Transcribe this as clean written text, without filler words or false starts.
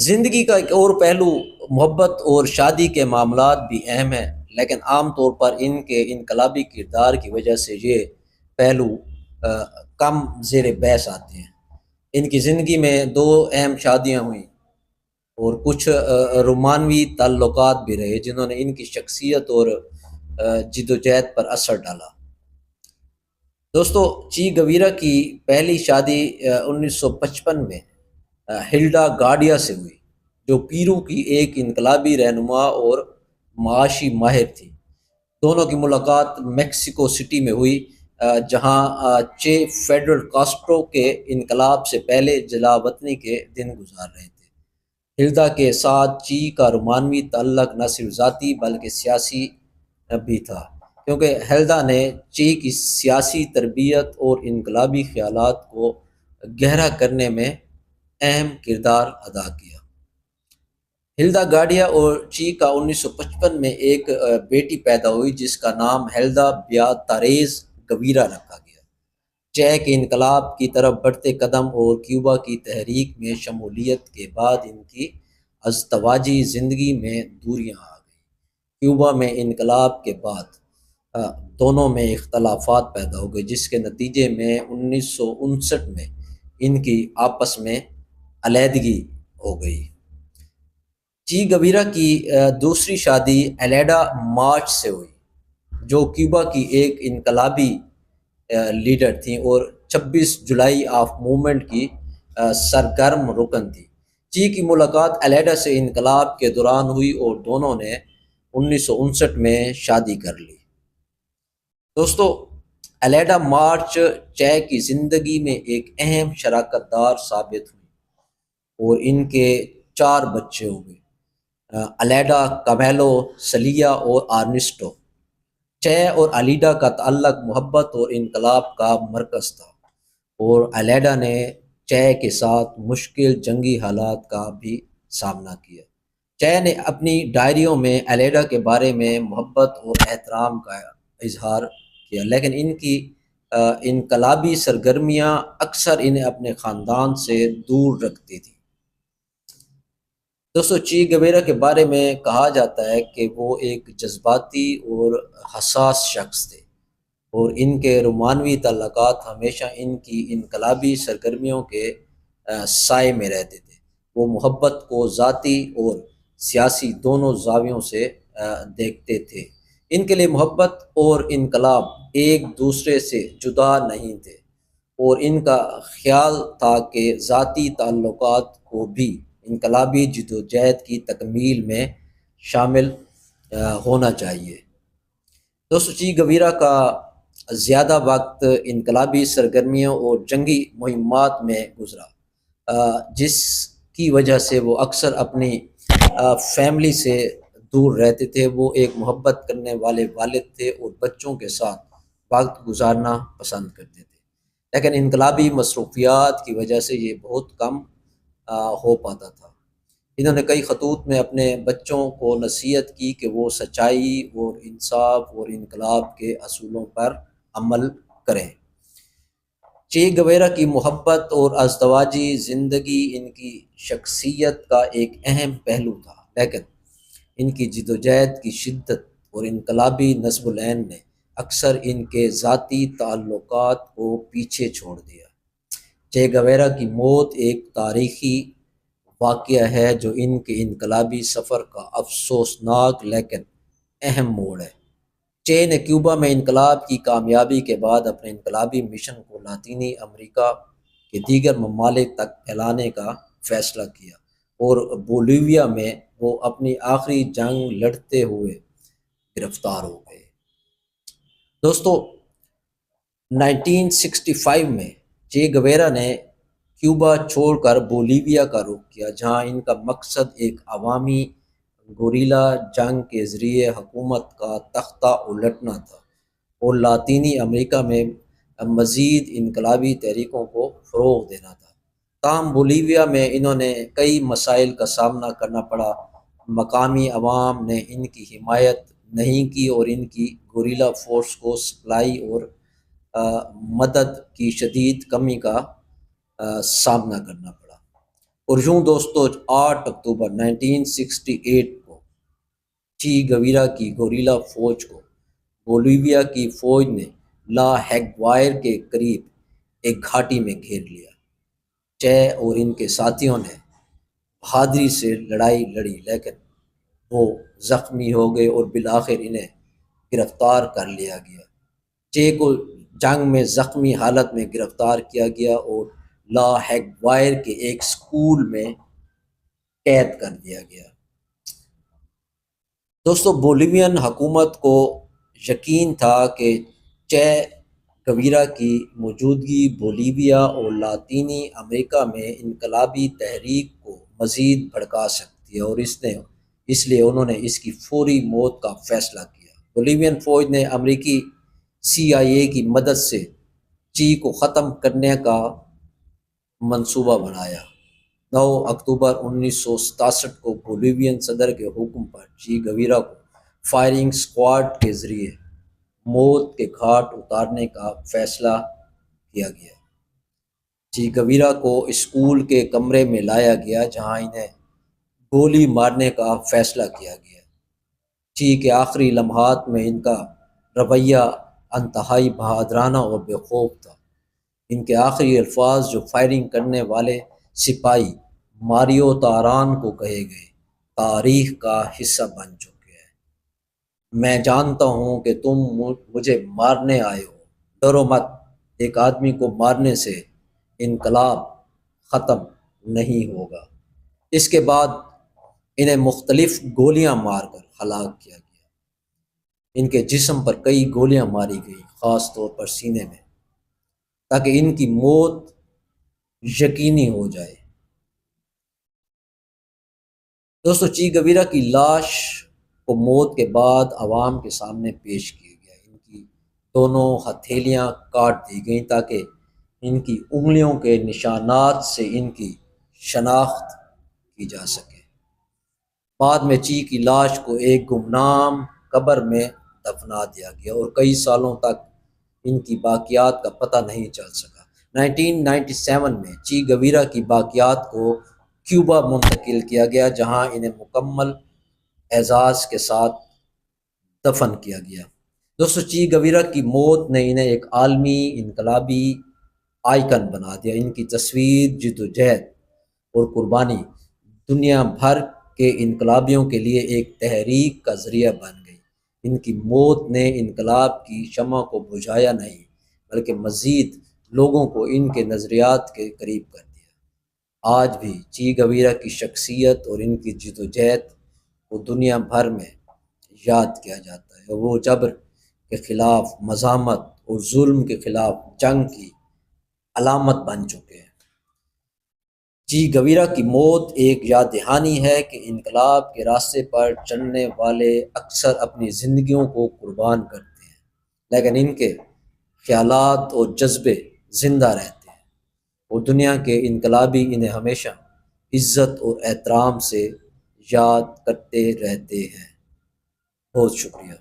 زندگی کا ایک اور پہلو محبت اور شادی کے معاملات بھی اہم ہیں، لیکن عام طور پر ان کے انقلابی کردار کی وجہ سے یہ پہلو آ، کم زیر بحث آتے ہیں۔ ان کی زندگی میں دو اہم شادیاں ہوئیں اور کچھ رومانوی تعلقات بھی رہے جنہوں نے ان کی شخصیت اور جدوجہد پر اثر ڈالا۔ دوستو، چی گویرا کی پہلی شادی 1955 میں ہلڈا گارڈیا سے ہوئی، جو پیرو کی ایک انقلابی رہنما اور معاشی ماہر تھی۔ دونوں کی ملاقات میکسیکو سٹی میں ہوئی، جہاں چے فیڈرل کاسٹرو کے انقلاب سے پہلے جلا وطنی کے دن گزار رہے تھے۔ ہلدا کے ساتھ چی کا رومانوی تعلق نہ صرف ذاتی بلکہ سیاسی بھی تھا، کیونکہ ہلدا نے چی کی سیاسی تربیت اور انقلابی خیالات کو گہرا کرنے میں اہم کردار ادا کیا۔ ہلدا گارڈیا اور چی کا 1955 میں ایک بیٹی پیدا ہوئی جس کا نام ہلدا بیاتاریز گویرا رکھا گیا۔ چے کے انقلاب کی طرف بڑھتے قدم اور کیوبا کی تحریک میں شمولیت کے بعد ان کی ازدواجی زندگی میں دوریاں آ گئیں۔ کیوبا میں انقلاب کے بعد دونوں میں اختلافات پیدا ہو گئے، جس کے نتیجے میں 1959 میں ان کی آپس میں علیحدگی ہو گئی۔ چی گویرا کی دوسری شادی ایلیڈا مارچ سے ہوئی، جو کیوبا کی ایک انقلابی لیڈر تھیں اور 26 جولائی آف موومنٹ کی سرگرم رکن تھی۔ چی کی ملاقات ایلیڈا سے انقلاب کے دوران ہوئی اور دونوں نے 1959 میں شادی کر لی۔ دوستو، ایلیڈا مارچ چے کی زندگی میں ایک اہم شراکت دار ثابت ہوئی اور ان کے 4 بچے ہو گئے: ایلیڈا، کامیلو، سلیا اور آرنسٹو۔ چے اور ایلیڈا کا تعلق محبت اور انقلاب کا مرکز تھا، اور ایلیڈا نے چے کے ساتھ مشکل جنگی حالات کا بھی سامنا کیا۔ چے نے اپنی ڈائریوں میں ایلیڈا کے بارے میں محبت اور احترام کا اظہار کیا، لیکن ان کی انقلابی سرگرمیاں اکثر انہیں اپنے خاندان سے دور رکھتی تھیں۔ دوستو، چی گویرا کے بارے میں کہا جاتا ہے کہ وہ ایک جذباتی اور حساس شخص تھے، اور ان کے رومانوی تعلقات ہمیشہ ان کی انقلابی سرگرمیوں کے سائے میں رہتے تھے۔ وہ محبت کو ذاتی اور سیاسی دونوں زاویوں سے دیکھتے تھے۔ ان کے لیے محبت اور انقلاب ایک دوسرے سے جدا نہیں تھے، اور ان کا خیال تھا کہ ذاتی تعلقات کو بھی انقلابی جدوجہد کی تکمیل میں شامل ہونا چاہیے۔ دوستو، چی گویرا کا زیادہ وقت انقلابی سرگرمیوں اور جنگی مہمات میں گزرا، جس کی وجہ سے وہ اکثر اپنی فیملی سے دور رہتے تھے۔ وہ ایک محبت کرنے والے والد تھے اور بچوں کے ساتھ وقت گزارنا پسند کرتے تھے، لیکن انقلابی مصروفیات کی وجہ سے یہ بہت کم ہو پاتا تھا۔ انہوں نے کئی خطوط میں اپنے بچوں کو نصیحت کی کہ وہ سچائی اور انصاف اور انقلاب کے اصولوں پر عمل کریں۔ چے گویرا کی محبت اور ازدواجی زندگی ان کی شخصیت کا ایک اہم پہلو تھا، لیکن ان کی جدوجہد کی شدت اور انقلابی نصب العین نے اکثر ان کے ذاتی تعلقات کو پیچھے چھوڑ دیا۔ چے گویرا کی موت ایک تاریخی واقعہ ہے جو ان کے انقلابی سفر کا افسوسناک لیکن اہم موڑ ہے۔ چے نے کیوبا میں انقلاب کی کامیابی کے بعد اپنے انقلابی مشن کو لاطینی امریکہ کے دیگر ممالک تک پھیلانے کا فیصلہ کیا، اور بولیویا میں وہ اپنی آخری جنگ لڑتے ہوئے گرفتار ہو گئے۔ دوستو، 1965 میں چے گویرا نے کیوبا چھوڑ کر بولیویا کا رخ کیا، جہاں ان کا مقصد ایک عوامی گوریلا جنگ کے ذریعے حکومت کا تختہ الٹنا تھا اور لاطینی امریکہ میں مزید انقلابی تحریکوں کو فروغ دینا تھا۔ تاہم بولیویا میں انہوں نے کئی مسائل کا سامنا کرنا پڑا۔ مقامی عوام نے ان کی حمایت نہیں کی اور ان کی گوریلا فورس کو سپلائی اور مدد کی شدید کمی کا سامنا کرنا پڑا۔ اور یوں دوستو 8 اکتوبر 1968 کو چی گویرا کی گوریلا فوج کو بولیویا کی فوج نے لا ہیگوائر کے قریب ایک گھاٹی میں گھیر لیا۔ چے اور ان کے ساتھیوں نے بہادری سے لڑائی لڑی، لیکن وہ زخمی ہو گئے اور بالآخر انہیں گرفتار کر لیا گیا۔ چے کو جنگ میں زخمی حالت میں گرفتار کیا گیا اور لا ہیگوائر کے ایک اسکول میں قید کر دیا گیا۔ دوستو بولیوین حکومت کو یقین تھا کہ چے گویرا کی موجودگی بولیویا اور لاطینی امریکہ میں انقلابی تحریک کو مزید بھڑکا سکتی ہے، اور اس لیے انہوں نے اس کی فوری موت کا فیصلہ کیا۔ بولیوین فوج نے امریکی CIA کی مدد سے چی کو ختم کرنے کا منصوبہ بنایا۔ 9 اکتوبر 1967 کو بولیوین صدر کے حکم پر چی گویرا کو فائرنگ اسکواڈ کے ذریعے موت کے گھاٹ اتارنے کا فیصلہ کیا گیا۔ چی گویرا کو اسکول کے کمرے میں لایا گیا جہاں انہیں گولی مارنے کا فیصلہ کیا گیا۔ چی کے آخری لمحات میں ان کا رویہ انتہائی بہادرانہ اور بے خوف تھا۔ ان کے آخری الفاظ جو فائرنگ کرنے والے سپاہی ماریو تاران کو کہے گئے، تاریخ کا حصہ بن چکے ہیں۔ میں جانتا ہوں کہ تم مجھے مارنے آئے ہو، ڈرو مت، ایک آدمی کو مارنے سے انقلاب ختم نہیں ہوگا۔ اس کے بعد انہیں مختلف گولیاں مار کر ہلاک کیا گیا۔ ان کے جسم پر کئی گولیاں ماری گئیں، خاص طور پر سینے میں، تاکہ ان کی موت یقینی ہو جائے۔ دوستو چی گویرا کی لاش کو موت کے بعد عوام کے سامنے پیش کیا گیا۔ ان کی دونوں ہتھیلیاں کاٹ دی گئیں تاکہ ان کی انگلیوں کے نشانات سے ان کی شناخت کی جا سکے۔ بعد میں چی کی لاش کو ایک گمنام قبر میں دفنا دیا گیا اور کئی سالوں تک ان کی باقیات کا پتہ نہیں چل سکا۔ 1997 میں چی گویرا کی باقیات کو کیوبا منتقل کیا گیا جہاں انہیں مکمل اعزاز کے ساتھ دفن کیا گیا۔ دوستو چی گویرا کی موت نے انہیں ایک عالمی انقلابی آئیکن بنا دیا۔ ان کی تصویر، جدوجہد اور قربانی دنیا بھر کے انقلابیوں کے لیے ایک تحریک کا ذریعہ بن گئی۔ ان کی موت نے انقلاب کی شمع کو بجھایا نہیں بلکہ مزید لوگوں کو ان کے نظریات کے قریب کر دیا۔ آج بھی چی گویرا کی شخصیت اور ان کی جدوجہد کو دنیا بھر میں یاد کیا جاتا ہے۔ وہ جبر کے خلاف مزاحمت اور ظلم کے خلاف جنگ کی علامت بن چکے ہیں۔ چی گویرا کی موت ایک یاد دہانی ہے کہ انقلاب کے راستے پر چلنے والے اکثر اپنی زندگیوں کو قربان کرتے ہیں، لیکن ان کے خیالات اور جذبے زندہ رہتے ہیں، اور دنیا کے انقلابی انہیں ہمیشہ عزت اور احترام سے یاد کرتے رہتے ہیں۔ بہت شکریہ۔